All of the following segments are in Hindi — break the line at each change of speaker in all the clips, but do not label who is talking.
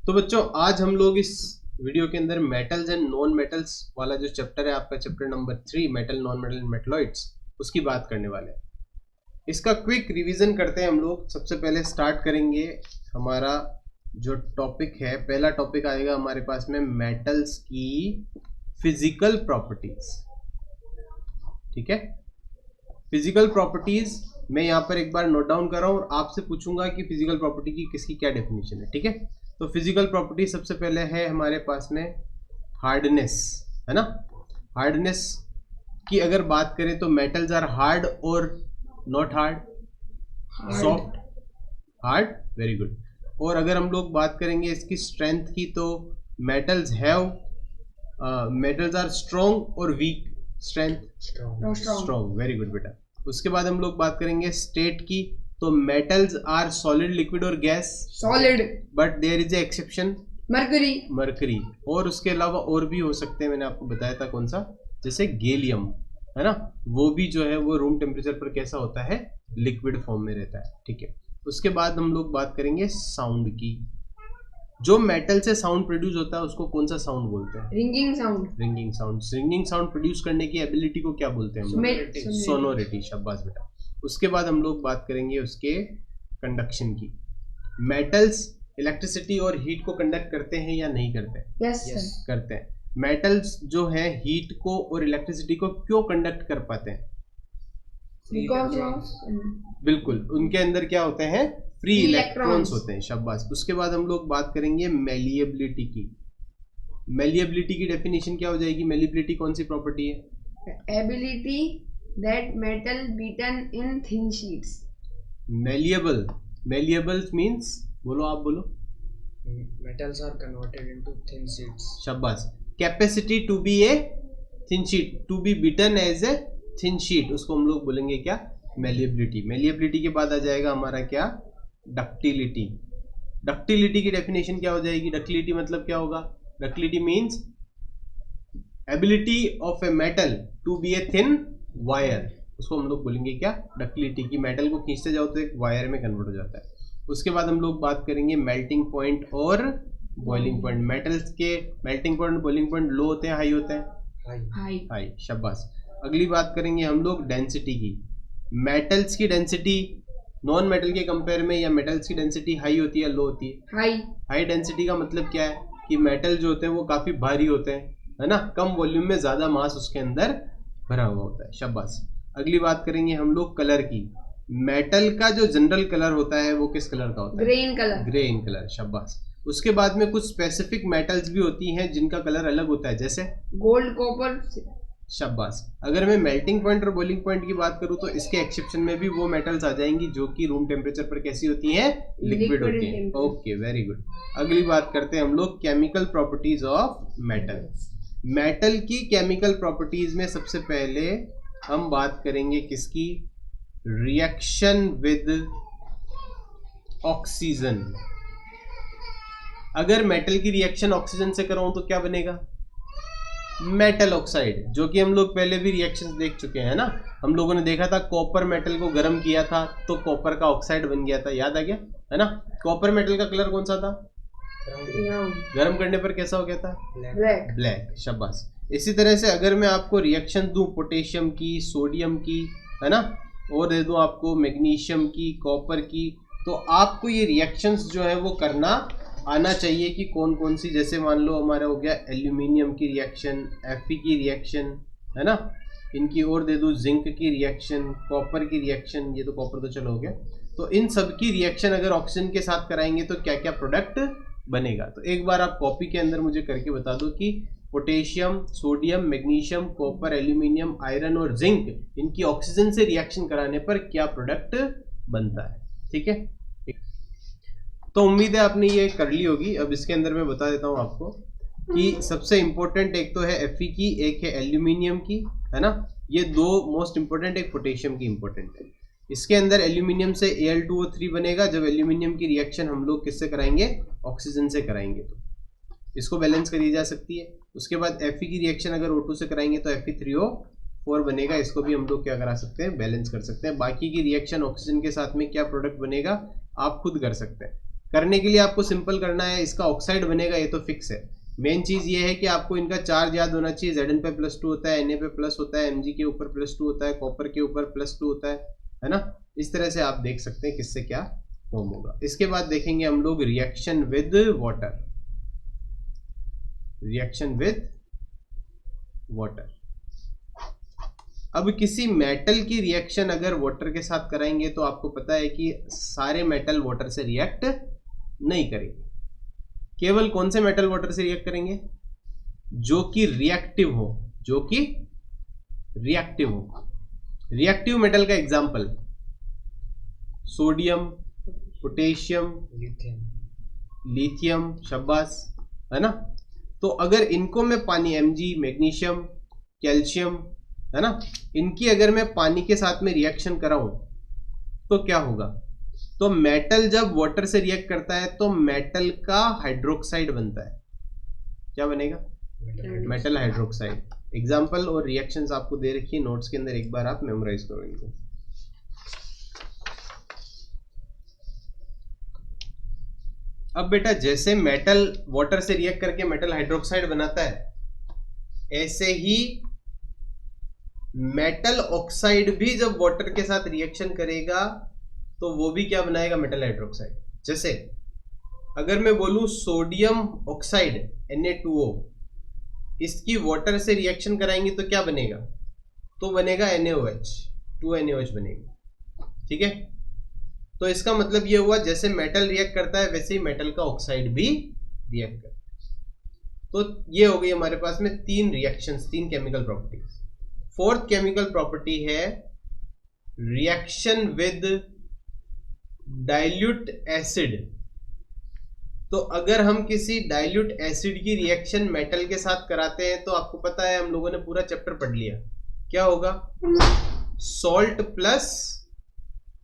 तो बच्चों आज हम लोग इस वीडियो के अंदर मेटल्स एंड नॉन मेटल्स वाला जो चैप्टर है आपका chapter number 3 metal non metal and metalloids उसकी बात करने वाले हैं। इसका क्विक रिवीजन करते हैं हम लोग। सबसे पहले स्टार्ट करेंगे हमारा जो टॉपिक है, पहला टॉपिक आएगा हमारे पास में मेटल्स की फिजिकल प्रॉपर्टीज। ठीक है, फिजिकल प्रॉपर्टीज मैं यहाँ पर एक बार नोट डाउन कर रहा हूँ और आपसे पूछूंगा कि फिजिकल प्रॉपर्टी की किसकी क्या डेफिनेशन है। ठीक है, तो फिजिकल प्रॉपर्टी सबसे पहले है हमारे पास में हार्डनेस, है ना। हार्डनेस की अगर बात करें तो मेटल्स आर हार्ड और not hard, soft, hard, very good. और अगर हम लोग बात करेंगे इसकी स्ट्रेंथ की तो मेटल्स आर स्ट्रॉन्ग और weak, strength strong, very good बेटा। उसके बाद हम लोग बात करेंगे स्टेट की, तो मेटल्स आर सॉलिड, लिक्विड और gas, solid, but there is an exception, mercury. और उसके अलावा और भी हो सकते हैं, मैंने आपको बताया था कौन सा, जैसे गैलियम, है ना, वो भी जो है वो रूम टेम्परेचर पर कैसा होता है, लिक्विड फॉर्म में रहता है। ठीक है, उसके बाद हम लोग बात करेंगे साउंड की। जो मेटल से साउंड प्रोड्यूस होता है उसको कौन सा साउंड बोलते हैं, ringing sound. Ringing sound, ringing sound produce करने की एबिलिटी को क्या बोलते हैं, सोनोरिटी। शाबाश बेटा। उसके बाद हम लोग बात करेंगे उसके कंडक्शन की। मेटल्स इलेक्ट्रिसिटी और हीट को कंडक्ट करते हैं या नहीं करते हैं? यस, करते हैं। मेटल्स जो है हीट को और इलेक्ट्रिसिटी को क्यों कंडक्ट कर पाते हैं? बिल्कुल, उनके अंदर क्या होते हैं, फ्री इलेक्ट्रॉन्स होते हैं। शाबाश। उसके बाद हम लोग बात करेंगे मेलिएबिलिटी की। मेलिएबिलिटी की डेफिनेशन क्या हो जाएगी? मेलिएबिलिटी कौन सी प्रॉपर्टी है?
Ability that metal beaten in thin sheets.
Malleable, malleable means, बोलो आप बोलो।
Metals are converted into thin sheets.
शाबाश। Capacity to be a thin sheet, to be beaten as a thin sheet, उसको हम लोग बोलेंगे क्या, malleability। malleability के बाद आ जाएगा हमारा क्या, ductility। ductility की डेफिनेशन क्या हो जाएगी? ductility मतलब क्या होगा? ductility means ability of a metal to be a thin wire, उसको हम लोग बोलेंगे क्या, डक्टिलिटी की। मेटल को खींचते जाओ तो एक वायर में कन्वर्ट हो जाता है। उसके बाद हम लोग बात करेंगे मेल्टिंग पॉइंट और बॉइलिंग पॉइंट। मेटल्स के मेल्टिंग पॉइंट, बॉइलिंग पॉइंट लो होते हैं, हाई होते हैं? हाई। शाबाश। अगली बात करेंगे हम लोग डेंसिटी की। मेटल्स की डेंसिटी नॉन मेटल के कंपेयर में या मेटल्स की डेंसिटी हाई होती है, लो होती है? हाई। हाई डेंसिटी का मतलब क्या है कि मेटल जो होते हैं वो काफी भारी होते हैं, है ना, कम वॉल्यूम में ज्यादा मास उसके अंदर भरा हुआ होता है। शाबाश। अगली बात करेंगे हम लोग कलर की। मेटल का जो जनरल कलर होता है वो किस कलर का होता है?
Green colour.
Green colour. शाबाश। उसके बाद में कुछ स्पेसिफिक मेटल्स भी होती हैं जिनका कलर अलग होता है, जैसे
गोल्ड, कॉपर।
शाबाश। अगर मैं मेल्टिंग पॉइंट और बॉइलिंग पॉइंट की बात करूं तो इसके एक्सेप्शन में भी वो मेटल्स आ जाएंगी जो कि रूम टेम्परेचर पर कैसी होती हैं, लिक्विड होती हैं। Okay, very good. अगली बात करते हैं हम लोग chemical properties of metal. Metal की केमिकल प्रॉपर्टीज में सबसे पहले हम बात करेंगे किसकी, रिएक्शन विद ऑक्सीजन। अगर मेटल की रिएक्शन ऑक्सीजन से कराऊं तो क्या बनेगा, मेटल ऑक्साइड, जो कि हम लोग पहले भी रिएक्शंस देख चुके हैं ना। हम लोगों ने देखा था कॉपर मेटल को गर्म किया था तो कॉपर का ऑक्साइड बन गया था, याद आ गया, है ना। कॉपर मेटल का कलर कौन सा था, गर्म करने पर कैसा हो गया था, ब्लैक। शाबाश। इसी तरह से अगर मैं आपको रिएक्शन दूं पोटेशियम की, सोडियम की, है ना, और दे दूं आपको मैग्नीशियम की, कॉपर की, तो आपको ये रिएक्शंस जो है वो करना आना चाहिए कि कौन कौन सी। जैसे मान लो हमारा हो गया एल्यूमिनियम की रिएक्शन, Fe की रिएक्शन, है ना, इनकी और दे दूं जिंक की रिएक्शन, कॉपर की रिएक्शन, ये तो कॉपर तो चलो हो गया। तो इन सब की रिएक्शन अगर ऑक्सीजन के साथ कराएंगे तो क्या क्या प्रोडक्ट बनेगा। तो एक बार आप कॉपी के अंदर मुझे करके बता दो कि potassium, sodium, magnesium, copper, aluminium, iron और जिंक, इनकी ऑक्सीजन से रिएक्शन कराने पर क्या प्रोडक्ट बनता है। ठीक है, तो उम्मीद है आपने ये कर ली होगी। अब इसके अंदर मैं बता देता हूँ आपको कि सबसे इंपॉर्टेंट एक तो है Fe की, एक है एल्यूमिनियम की, है ना, ये दो मोस्ट इंपॉर्टेंट, एक पोटेशियम की इंपॉर्टेंट है। इसके अंदर एल्यूमिनियम से Al2O3 बनेगा जब एल्यूमिनियम की रिएक्शन हम लोग किससे कराएंगे, ऑक्सीजन से कराएंगे, तो इसको बैलेंस करी जा सकती है। उसके बाद Fe की रिएक्शन अगर O2 से कराएंगे तो Fe3O4 बनेगा, इसको भी हम लोग क्या करा सकते हैं, बैलेंस कर सकते हैं। बाकी की रिएक्शन ऑक्सीजन के साथ में क्या प्रोडक्ट बनेगा आप खुद कर सकते हैं। करने के लिए आपको सिंपल करना है, इसका ऑक्साइड बनेगा, ये तो फिक्स है। मेन चीज ये है कि आपको इनका चार्ज याद होना चाहिए। Zn पे +2 होता है, Na पे प्लस होता है, Mg के ऊपर +2 होता है, कॉपर के ऊपर +2 होता है ना। इस तरह से आप देख सकते हैं किससे क्या फॉर्म होगा। इसके बाद देखेंगे हम लोग reaction with water. Reaction with water, अब किसी मेटल की रिएक्शन अगर वाटर के साथ कराएंगे तो आपको पता है कि सारे मेटल वाटर से रिएक्ट नहीं करेंगे। केवल कौन से मेटल वाटर से रिएक्ट करेंगे? जो कि रिएक्टिव हो, जो कि रिएक्टिव हो। रिएक्टिव मेटल का एग्जांपल सोडियम, पोटेशियम, लिथियम, शाबाश, है ना। तो अगर इनको मैं पानी, Mg, मैग्नीशियम, कैल्शियम, है ना, इनकी अगर मैं पानी के साथ में रिएक्शन कराऊं तो क्या होगा? तो मेटल जब वाटर से रिएक्ट करता है तो मेटल का हाइड्रोक्साइड बनता है। क्या बनेगा? Metal hydroxide. एग्जाम्पल और रिएक्शंस आपको दे रखी है नोट्स के अंदर, एक बार आप मेमोराइज करो इनको। अब बेटा जैसे मेटल वाटर से रिएक्ट करके मेटल हाइड्रोक्साइड बनाता है, ऐसे ही मेटल ऑक्साइड भी जब वाटर के साथ रिएक्शन करेगा तो वो भी क्या बनाएगा? Metal hydroxide. जैसे अगर मैं बोलूं सोडियम ऑक्साइड Na2O, इसकी वाटर से रिएक्शन कराएंगे तो क्या बनेगा? तो बनेगा NaOH, 2NaOH बनेगा। ठीक है, तो इसका मतलब ये हुआ जैसे मेटल रिएक्ट करता है वैसे ही मेटल का ऑक्साइड भी रिएक्ट करता है। तो ये हो गई हमारे पास में तीन रिएक्शंस, तीन chemical properties. Fourth chemical property है रिएक्शन विद डाइल्यूट एसिड। तो अगर हम किसी डाइल्यूट एसिड की रिएक्शन मेटल के साथ कराते हैं तो आपको पता है हम लोगों ने पूरा चैप्टर पढ़ लिया, क्या होगा? सॉल्ट प्लस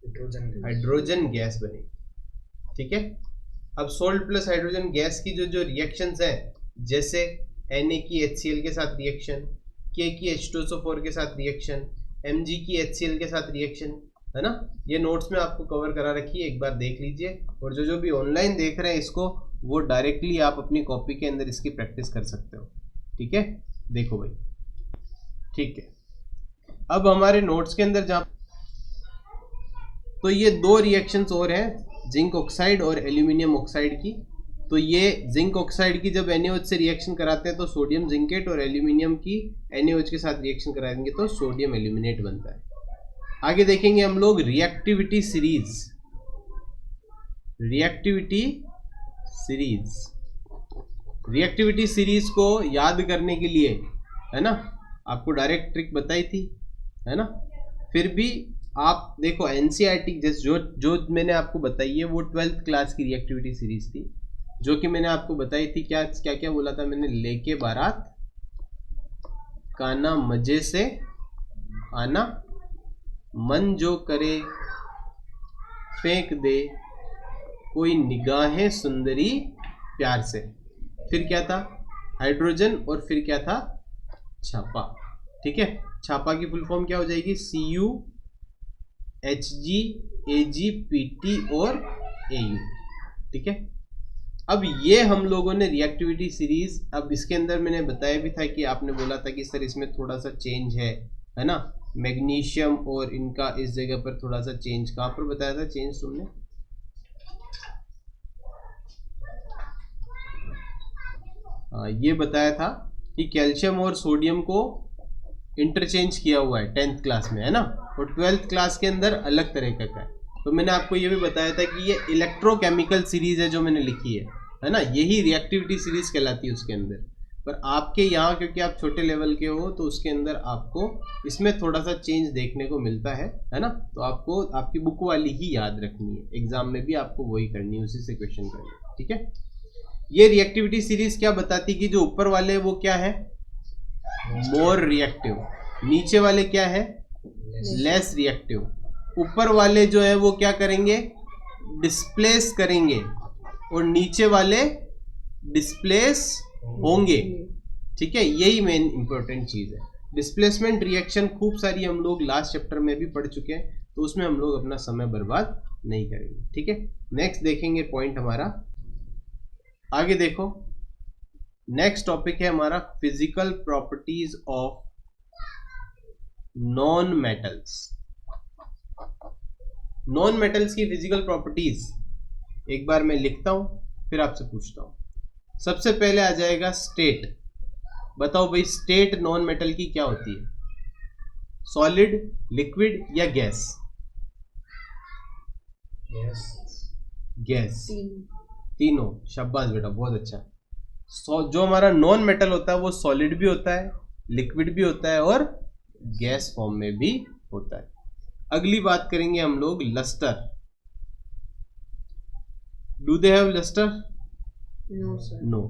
हाइड्रोजन गैस बनेगी। ठीक है, अब सॉल्ट प्लस हाइड्रोजन गैस की जो रिएक्शंस है, जैसे Na की HCl के साथ रिएक्शन, K की H2SO4 के साथ रिएक्शन, Mg की HCl के साथ रिएक्शन, है ना। ये नोट्स में आपको कवर करा रखी है, एक बार देख लीजिए। और जो भी ऑनलाइन देख रहे हैं इसको, वो डायरेक्टली आप अपनी कॉपी के अंदर इसकी प्रैक्टिस कर सकते हो। ठीक है, देखो भाई। ठीक है, अब हमारे नोट्स के अंदर जहाँ, तो ये दो रिएक्शंस और हैं, जिंक ऑक्साइड और एल्यूमिनियम ऑक्साइड की। तो ये जिंक ऑक्साइड की जब NaOH से रिएक्शन कराते हैं तो सोडियम जिंकेट, और एल्यूमिनियम की NaOH के साथ रिएक्शन कराएंगे तो सोडियम एल्यूमिनेट बनता है। आगे देखेंगे हम लोग reactivity series. Reactivity series, reactivity series को याद करने के लिए, है ना, आपको डायरेक्ट ट्रिक बताई थी, है ना। फिर भी आप देखो NCERT जैसे जो मैंने आपको बताई है वो 12th क्लास की रिएक्टिविटी सीरीज थी, जो कि मैंने आपको बताई थी। क्या क्या क्या बोला था मैंने? लेके बारात, काना मजे से आना, मन जो करे फेंक दे, कोई निगाहें सुंदरी प्यार से। फिर क्या था? हाइड्रोजन, और फिर क्या था? छापा। ठीक है, छापा की फुल फॉर्म क्या हो जाएगी? Cu, Hg, Ag, Pt और Au। ठीक है, अब ये हम लोगों ने रिएक्टिविटी सीरीज, अब इसके अंदर मैंने बताया भी था कि आपने बोला था कि सर इसमें थोड़ा सा चेंज है ना, मैग्नीशियम और इनका इस जगह पर थोड़ा सा चेंज। कहाँ पर बताया था चेंज तुमने? ये बताया था कि कैल्शियम और सोडियम को इंटरचेंज किया हुआ है 10th क्लास में, है ना, और 12th क्लास के अंदर अलग तरह का है। तो मैंने आपको ये भी बताया था कि ये इलेक्ट्रोकेमिकल सीरीज है जो मैंने लिखी है ना, यही रिएक्टिविटी सीरीज कहलाती है उसके अंदर। पर आपके यहाँ क्योंकि आप छोटे लेवल के हो तो उसके अंदर आपको इसमें थोड़ा सा चेंज देखने को मिलता है ना। तो आपको आपकी बुक वाली ही याद रखनी है, एग्जाम में भी आपको वही करनी है, उसी से क्वेश्चन करना। ठीक है, ये रिएक्टिविटी सीरीज क्या बताती कि जो ऊपर वाले वो क्या है? More reactive. नीचे वाले क्या है? Less reactive. ऊपर वाले जो है वो क्या करेंगे? डिस्प्लेस करेंगे, और नीचे वाले डिस्प्लेस होंगे। ठीक है, यही मेन इंपॉर्टेंट चीज है। डिस्प्लेसमेंट रिएक्शन खूब सारी हम लोग लास्ट चैप्टर में भी पढ़ चुके हैं, तो उसमें हम लोग अपना समय बर्बाद नहीं करेंगे। ठीक है, नेक्स्ट देखेंगे पॉइंट हमारा, आगे देखो। नेक्स्ट टॉपिक है हमारा physical properties of non metals. Non metals की फिजिकल प्रॉपर्टीज एक बार मैं लिखता हूं फिर आपसे पूछता हूं। सबसे पहले आ जाएगा स्टेट। बताओ भाई, स्टेट नॉन मेटल की क्या होती है? सॉलिड, लिक्विड या गैस?
Yes.
गैस।
तीन।
तीनों, शाबाश बेटा, बहुत अच्छा। जो हमारा नॉन मेटल होता है वो सॉलिड भी होता है, लिक्विड भी होता है और गैस फॉर्म में भी होता है। अगली बात करेंगे हम लोग lustre. Do they have lustre?
No sir.
No.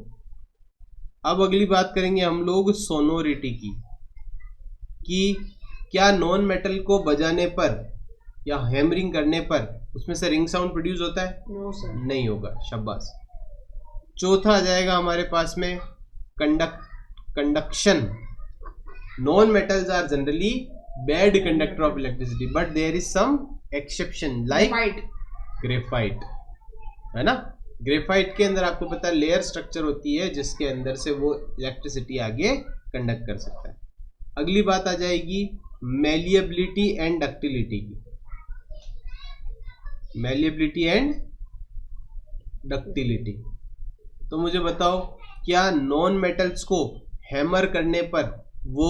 अब अगली बात करेंगे हम लोग सोनोरिटी की, कि क्या नॉन मेटल को बजाने पर या हैमरिंग करने पर उसमें से रिंग साउंड प्रोड्यूस होता है?
No sir.
नहीं होगा, शाबाश। चौथा आ जाएगा हमारे पास में conduction. Non metals are generally bad conductor of electricity but there is some exception like
White.
Graphite, है ना। ग्रेफाइट के अंदर आपको पता है लेयर स्ट्रक्चर होती है जिसके अंदर से वो इलेक्ट्रिसिटी आगे कंडक्ट कर सकता है। अगली बात आ जाएगी मैलिएबिलिटी एंड डक्टिलिटी की। मैलिएबिलिटी एंड डक्टिलिटी, तो मुझे बताओ, क्या नॉन मेटल्स को हैमर करने पर वो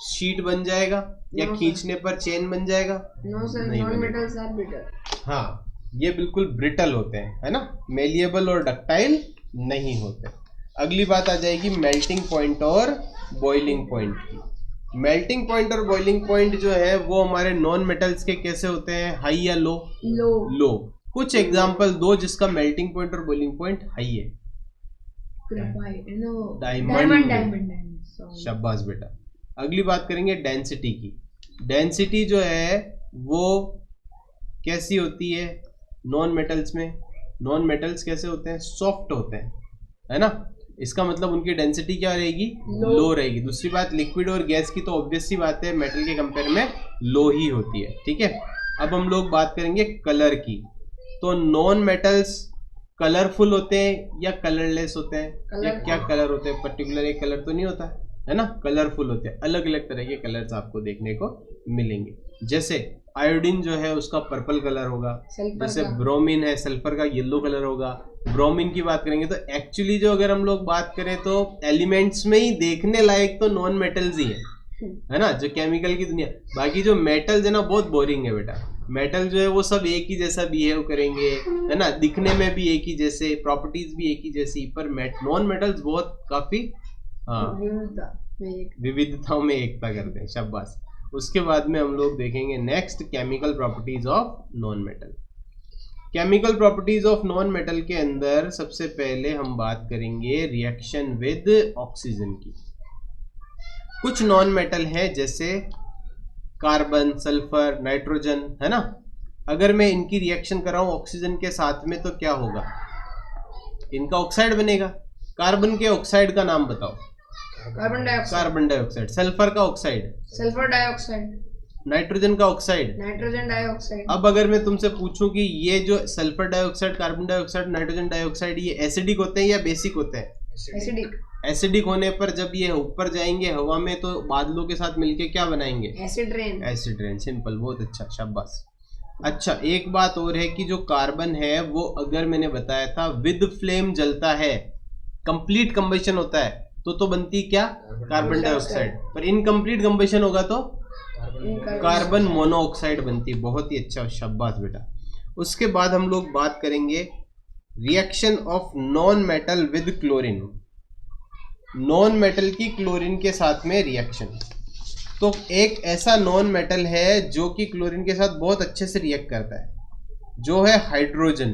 शीट बन जाएगा या
No, sir.
खींचने पर चेन बन जाएगा?
No sir.
नहीं
नॉन
बनेगा।
Metals are bitter.
हाँ, ये बिल्कुल ब्रिटल होते हैं, है ना, मेलिएबल और डक्टाइल नहीं होते। अगली बात आ जाएगी मेल्टिंग पॉइंट और बॉइलिंग पॉइंट की। मेल्टिंग पॉइंट और बॉइलिंग पॉइंट जो है वो हमारे नॉन मेटल्स के कैसे होते हैं, हाई या लो?
लो।
लो। कुछ एग्जांपल दो जिसका मेल्टिंग पॉइंट और बॉइलिंग पॉइंट हाई है।
ग्रेफाइट। नो।
डायमंड।
डायमंड।
शाबाश बेटा। अगली बात करेंगे डेंसिटी की। डेंसिटी जो है वो कैसी होती है नॉन मेटल्स में? नॉन मेटल्स कैसे होते हैं? सॉफ्ट होते हैं, है ना। इसका मतलब उनकी डेंसिटी क्या रहेगी? लो रहेगी। दूसरी बात, लिक्विड और गैस की तो ऑब्वियस सी बात है मेटल के कंपेयर में लो ही होती है। ठीक है, अब हम लोग बात करेंगे कलर की। तो नॉन मेटल्स कलरफुल होते हैं या कलरलेस होते हैं? या क्या कलर होते हैं? पर्टिकुलर एक कलर तो नहीं होता है ना, कलरफुल होते हैं। अलग अलग तरह के कलर्स आपको देखने को मिलेंगे। जैसे आयोडीन जो है उसका पर्पल कलर होगा, जैसे ब्रोमीन है सल्फर का येलो कलर होगा। ब्रोमीन की बात करेंगे तो एक्चुअली जो अगर हम लोग बात करें तो एलिमेंट्स में ही देखने लायक तो नॉन मेटल्स ही है ना, जो केमिकल की दुनिया। बाकी जो मेटल्स है ना बहुत बोरिंग है बेटा। मेटल जो है वो सब एक ही जैसा बिहेव करेंगे, है ना, दिखने में भी एक ही जैसे, प्रॉपर्टीज भी एक ही जैसी, पर नॉन मेटल्स बहुत काफी विविधताओं में एकता करते हैं। शाबाश। उसके बाद में हम लोग देखेंगे next chemical properties of non metal. Chemical properties of non metal के अंदर सबसे पहले हम बात करेंगे रिएक्शन विद ऑक्सीजन की। कुछ नॉन मेटल है जैसे कार्बन, सल्फर, नाइट्रोजन, है ना। अगर मैं इनकी रिएक्शन कराऊं ऑक्सीजन के साथ में तो क्या होगा? इनका ऑक्साइड बनेगा। कार्बन के ऑक्साइड का नाम बताओ।
Carbon dioxide.
Carbon dioxide. Sulphur का ऑक्साइड?
Sulphur dioxide.
नाइट्रोजन का ऑक्साइड?
Nitrogen dioxide.
अब अगर मैं तुमसे पूछूं कि ये जो sulphur dioxide, carbon dioxide, nitrogen dioxide, ये एसिडिक होते हैं या बेसिक होते हैं?
एसिडिक।
एसिडिक होने पर जब ये ऊपर जाएंगे हवा में तो बादलों के साथ मिलके क्या बनाएंगे?
Acid rain.
Acid rain. Simple, बहुत अच्छा, शाबाश। अच्छा, एक बात और है कि जो कार्बन है वो अगर मैंने बताया था विद फ्लेम जलता है, कंप्लीट कंबशन होता है तो बनती क्या? Carbon dioxide. पर इनकम्प्लीट कंबशन होगा तो कार्बन मोनोऑक्साइड बनती है। बहुत ही अच्छा, शाबाश बेटा। उसके बाद हम लोग बात करेंगे reaction of non metal with chlorine. Non metal की क्लोरीन के साथ में रिएक्शन। तो एक ऐसा नॉन मेटल है जो कि क्लोरीन के साथ बहुत अच्छे से रिएक्ट करता है, जो है हाइड्रोजन।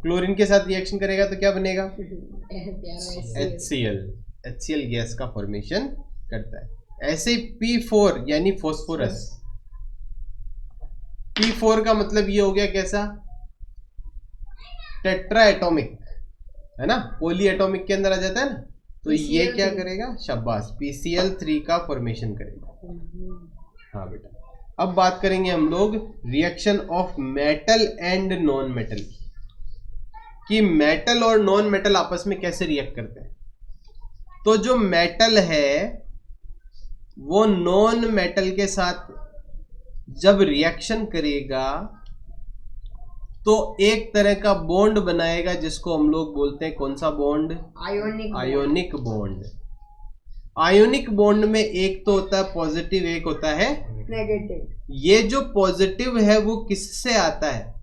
क्लोरीन के साथ रिएक्शन करेगा तो क्या बनेगा? HCl। HCl गैस का फॉर्मेशन करता है। ऐसे P4 यानी फॉस्फोरस। P4 का मतलब ये हो गया कैसा? टेट्रा एटॉमिक, है ना, पॉली एटॉमिक के अंदर आ जाता है ना, तो ये क्या करेगा? शाबाश, PCl3 का फॉर्मेशन करेगा। हाँ बेटा, अब बात करेंगे हम लोग reaction of metal and non metal की, कि मेटल और नॉन मेटल आपस में कैसे रिएक्ट करते हैं। तो जो मेटल है वो नॉन मेटल के साथ जब रिएक्शन करेगा तो एक तरह का बॉन्ड बनाएगा जिसको हम लोग बोलते हैं कौन सा bond?
Ionic
ionic bond. Ionic bond में एक तो होता है पॉजिटिव, एक होता है
नेगेटिव।
ये जो पॉजिटिव है वो किससे आता है?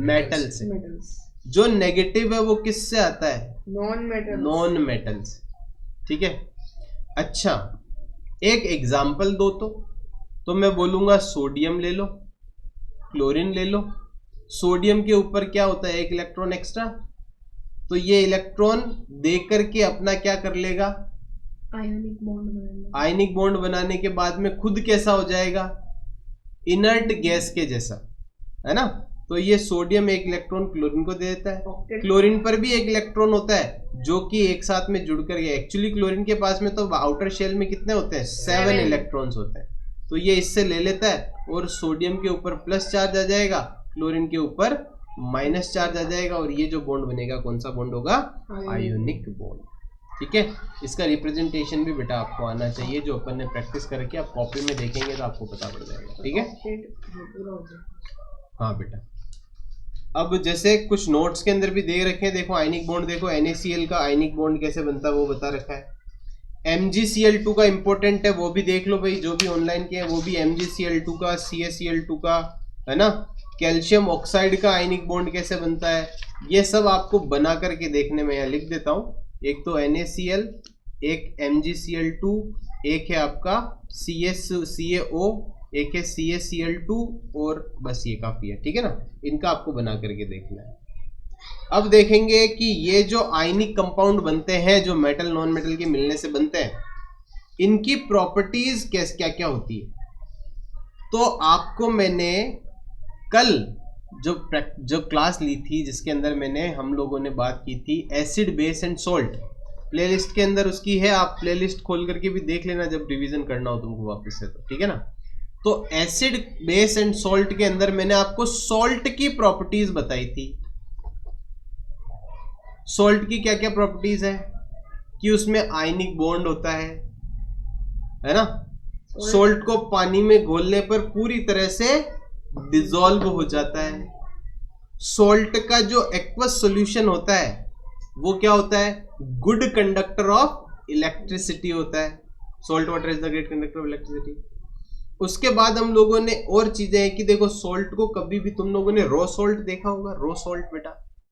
मेटल से।
मेटल्स।
जो नेगेटिव है वो किससे आता है?
Non metal.
नॉन मेटल से। ठीक है। अच्छा, एक एग्जाम्पल दो तो मैं बोलूंगा सोडियम ले लो, क्लोरीन ले लो। सोडियम के ऊपर क्या होता है? एक इलेक्ट्रॉन एक्स्ट्रा। तो ये इलेक्ट्रॉन दे करके अपना क्या कर लेगा?
आयोनिक बॉन्ड बनाएगा।
आयनिक बॉन्ड बनाने के बाद में खुद कैसा हो जाएगा? इनर्ट गैस के जैसा, है ना। तो ये सोडियम एक इलेक्ट्रॉन क्लोरीन को दे देता है। क्लोरीन पर भी एक इलेक्ट्रॉन होता है जो कि एक साथ में जुड़ कर, एक्चुअली क्लोरीन के पास में तो आउटर शेल में कितने होते हैं? 7 इलेक्ट्रॉन्स होते हैं। तो ये इससे ले लेता है और सोडियम के ऊपर प्लस चार्ज आ जाएगा, क्लोरीन के ऊपर माइनस चार्ज आ जाएगा, और ये जो बॉन्ड बनेगा कौन सा बॉन्ड होगा? Ionic bond. ठीक है। इसका रिप्रेजेंटेशन भी बेटा आपको आना चाहिए, जो अपन ने प्रैक्टिस करके आप कॉपी में देखेंगे तो आपको पता पड़ जाएगा। ठीक है। हाँ बेटा, अब जैसे कुछ नोट्स के अंदर भी दे रखे हैं, देखो आयनिक बॉन्ड, देखो NaCl का आयनिक बॉन्ड कैसे बनता है वो बता रखा है। MgCl2 का इंपॉर्टेंट है, वो भी देख लो भाई, जो भी ऑनलाइन के हैं वो भी MgCl2 का, CaCl2 का, है ना। कैल्शियम ऑक्साइड का आयनिक बॉन्ड कैसे बनता है, ये सब आपको बना करके देखने में यहाँ लिख देता हूँ। एक तो NaCl, एक MgCl2, एक है आपका CaO, एक है CaCl2, और बस ये काफी है। ठीक है ना। इनका आपको बना करके देखना है। अब देखेंगे कि ये जो आयनिक कंपाउंड बनते हैं, जो मेटल नॉन मेटल के मिलने से बनते हैं, इनकी प्रॉपर्टीज क्या क्या होती है। तो आपको मैंने कल जो क्लास ली थी जिसके अंदर हम लोगों ने बात की थी acid, base and salt, playlist के अंदर उसकी है, आप प्लेलिस्ट खोल करके भी देख लेना जब रिवीजन करना हो तुमको वापस से। तो ठीक है ना। तो एसिड, बेस एंड सॉल्ट के अंदर मैंने आपको सॉल्ट की प्रॉपर्टीज बताई थी। सॉल्ट की क्या क्या प्रॉपर्टीज है? कि उसमें आयनिक बॉन्ड होता है ना। सॉल्ट को पानी में घोलने पर पूरी तरह से डिसॉल्व हो जाता है। सॉल्ट का जो एक्वस सॉल्यूशन होता है वो क्या होता है? गुड कंडक्टर ऑफ इलेक्ट्रिसिटी होता है। Salt water is the great conductor of electricity. उसके बाद हम लोगों ने और चीजें हैं कि देखो सॉल्ट को कभी भी तुम लोगों ने रॉ सॉल्ट देखा होगा, रॉ सॉल्ट बेटा,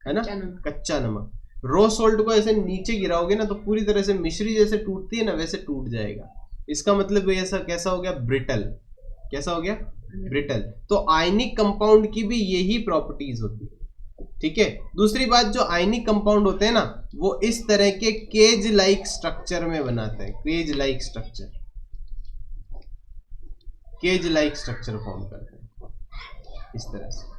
है ना, कच्चा नमक। रॉ सॉल्ट को ऐसे नीचे गिराओगे ना तो पूरी तरह से मिश्री जैसे टूटती है ना, वैसे टूट जाएगा। इसका मतलब ऐसा कैसा हो गया? ब्रिटल। कैसा हो गया? ब्रिटल। तो आयनिक कंपाउंड की भी यही प्रॉपर्टीज होती है। ठीक है। दूसरी बात, जो आयनिक कंपाउंड होते हैं ना वो इस तरह के केज लाइक स्ट्रक्चर में बनाते हैं। Cage like structure, cage like structure form करते हैं इस तरह से।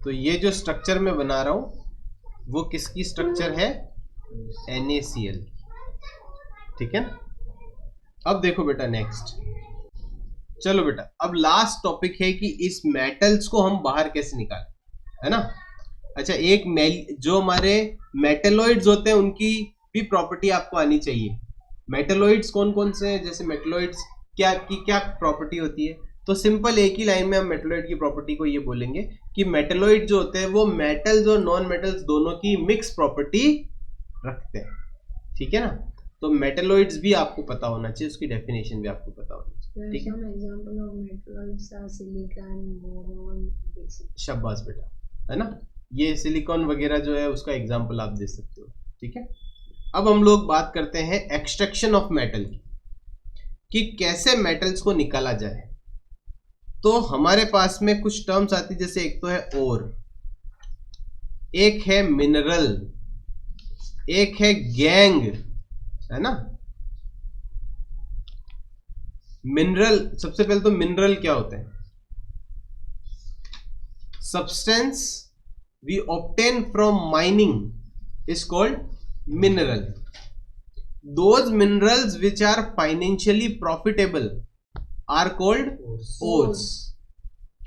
तो ये जो स्ट्रक्चर मैं बना रहा हूं वो किसकी स्ट्रक्चर है? NaCl। ठीक है ना। अब देखो बेटा नेक्स्ट, चलो बेटा अब लास्ट टॉपिक है कि इस मेटल्स को हम बाहर कैसे निकालें, है ना। अच्छा, एक जो हमारे मेटलॉइड्स होते हैं उनकी भी प्रॉपर्टी आपको आनी चाहिए। मेटलॉइड्स कौन कौन से हैं? जैसे मेटलॉइड्स क्या प्रॉपर्टी होती है? तो सिंपल एक ही लाइन में हम मेटलॉइड की प्रॉपर्टी को ये बोलेंगे कि मेटलॉइड जो होते हैं वो मेटल्स और नॉन मेटल्स दोनों की मिक्स प्रॉपर्टी रखते हैं। ठीक है ना। तो मेटलॉइड्स भी आपको पता होना चाहिए, उसकी डेफिनेशन भी आपको पता होनी चाहिए। ठीक है। शाबाश बेटा, है ना। ये सिलिकॉन वगैरह जो है उसका एग्जांपल आप दे सकते हो। ठीक है। अब हम लोग बात करते हैं एक्सट्रैक्शन ऑफ मेटल की, कि कैसे मेटल्स को निकाला जाए। तो हमारे पास में कुछ टर्म्स आती, जैसे एक तो है ओर, एक है मिनरल, एक है गैंग, है ना। मिनरल, सबसे पहले तो मिनरल क्या होते हैं? Substance we obtain from mining is called mineral. those minerals which are financially profitable are called ores.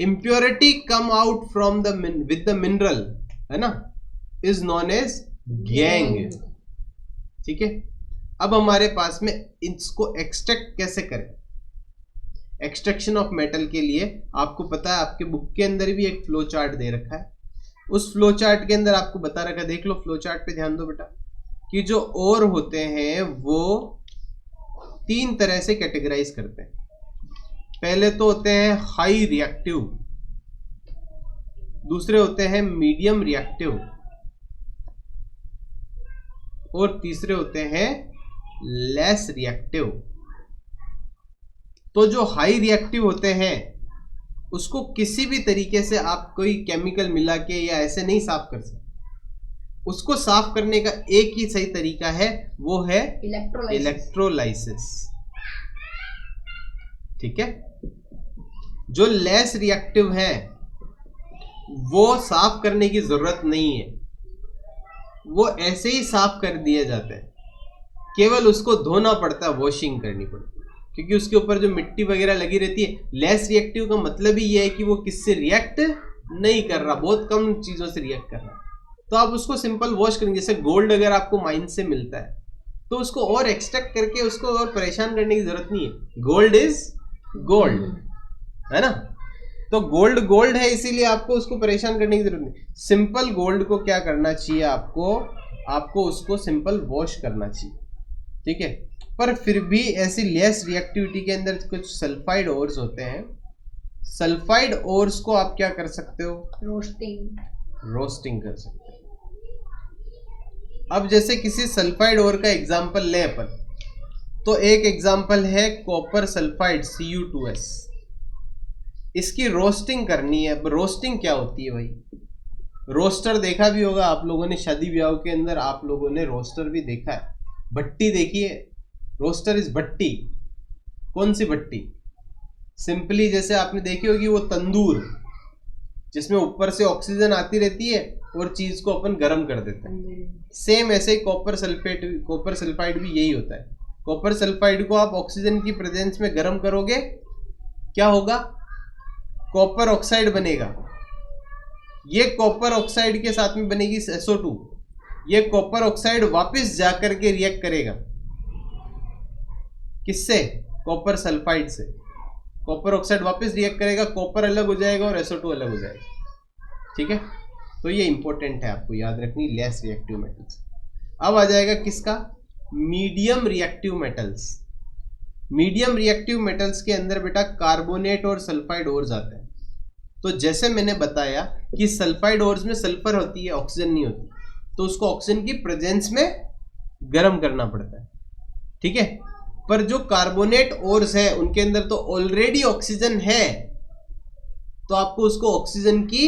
Impurity come out from the with the mineral, है ना, is known as gangue. ठीक है, अब हमारे पास में इसको एक्सट्रैक्ट कैसे करें. एक्सट्रैक्शन ऑफ मेटल के लिए आपको पता है, आपके बुक के अंदर भी एक फ्लो चार्ट दे रखा है. उस फ्लो चार्ट के अंदर आपको बता रखा है, देख लो फ्लो चार्ट पे ध्यान दो बेटा, कि जो ओर होते हैं वो 3 तरह से कैटेगराइज करते हैं. पहले तो होते हैं हाई रिएक्टिव, दूसरे होते हैं मीडियम रिएक्टिव, और तीसरे होते हैं लेस रिएक्टिव. तो जो हाई रिएक्टिव होते हैं उसको किसी भी तरीके से आप कोई केमिकल मिला के या ऐसे नहीं साफ कर सकते. उसको साफ करने का एक ही सही तरीका है, वो है इलेक्ट्रोलाइसिस. ठीक है, जो लेस रिएक्टिव है वो साफ करने की जरूरत नहीं है, वो ऐसे ही साफ कर दिए जाते हैं. केवल उसको धोना पड़ता है, वॉशिंग करनी पड़ती है, क्योंकि उसके ऊपर जो मिट्टी वगैरह लगी रहती है. लेस रिएक्टिव का मतलब ही ये है कि वो किससे रिएक्ट नहीं कर रहा, बहुत कम चीजों से रिएक्ट कर रहा. तो आप उसको सिंपल वॉश करेंगे. जैसे गोल्ड अगर आपको माइन से मिलता है तो उसको और एक्सट्रैक्ट करके उसको और परेशान करने की जरूरत नहीं है. गोल्ड इज गोल्ड, है ना. तो गोल्ड गोल्ड है, इसीलिए आपको उसको परेशान करने की जरूरत नहीं. सिंपल गोल्ड को क्या करना चाहिए, आपको उसको सिंपल वॉश करना चाहिए. ठीक है, पर फिर भी ऐसी लेस रिएक्टिविटी के अंदर कुछ सल्फाइड ओर्स होते हैं. सल्फाइड ओर्स को आप क्या कर सकते हो, रोस्टिंग कर सकते हो. अब जैसे किसी सल्फाइड ओर का एग्जांपल लें अपन, तो एक एग्जांपल है कॉपर सल्फाइड Cu2S. इसकी रोस्टिंग करनी है. अब रोस्टिंग क्या होती है भाई, रोस्टर देखा भी होगा आप लोगों ने, शादी ब्याह के अंदर आप लोगों ने रोस्टर भी देखा है. भट्टी देखिए, रोस्टर इज भट्टी. कौन सी भट्टी, सिंपली जैसे आपने देखी होगी वो तंदूर, जिसमें ऊपर से ऑक्सीजन आती रहती है और चीज को अपन गर्म कर देते हैं. सेम ऐसे ही कॉपर सल्फाइड भी यही होता है. कॉपर सल्फाइड को आप ऑक्सीजन की प्रेजेंस में गर्म करोगे, क्या होगा, कॉपर ऑक्साइड बनेगा. ये कॉपर ऑक्साइड के साथ में बनेगी SO2. ये कॉपर ऑक्साइड वापस जाकर के रिएक्ट करेगा, किससे, कॉपर सल्फाइड से. कॉपर ऑक्साइड वापस रिएक्ट करेगा, कॉपर अलग हो जाएगा और SO2 अलग हो जाएगा. ठीक है, तो ये इंपॉर्टेंट है, आपको याद रखनी, लेस रिएक्टिव मेटल्स. अब आ जाएगा किसका, medium reactive metals. Medium reactive metals के अंदर बेटा कार्बोनेट और सल्फाइड ओर्स आते हैं. तो जैसे मैंने बताया कि सल्फाइड ओर्स में सल्फर होती है, ऑक्सीजन नहीं होती, तो उसको ऑक्सीजन की प्रेजेंस में गर्म करना पड़ता है. ठीक है, पर जो कार्बोनेट ओर्स है उनके अंदर तो ऑलरेडी ऑक्सीजन है, तो आपको उसको ऑक्सीजन की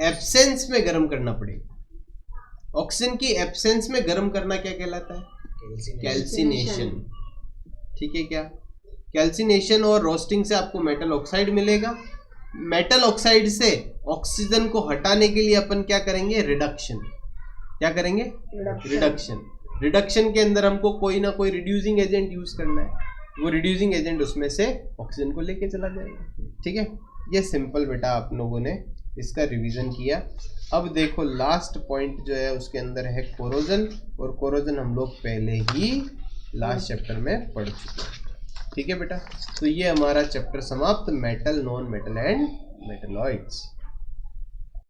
एब्सेंस में गर्म करना पड़ेगा. ऑक्सीजन की एब्सेंस में गर्म करना क्या कहलाता है, कैल्सिनेशन. ठीक है, क्या कैल्सिनेशन और रोस्टिंग से आपको मेटल ऑक्साइड मिलेगा. मेटल ऑक्साइड से ऑक्सीजन को हटाने के लिए अपन क्या करेंगे, रिडक्शन. क्या करेंगे, रिडक्शन. रिडक्शन के अंदर हमको कोई ना कोई रिड्यूसिंग एजेंट यूज करना है, वो रिड्यूसिंग एजेंट उसमें से ऑक्सीजन को लेके चला जाएगा. ठीक है, ये सिंपल बेटा आप लोगों ने इसका रिवीजन किया. अब देखो लास्ट पॉइंट जो है उसके अंदर है कोरोजन, और कोरोजन हम लोग पहले ही लास्ट चैप्टर में पढ़ चुके हैं. ठीक है बेटा, तो ये हमारा चैप्टर समाप्त, metal, non metal and metalloids.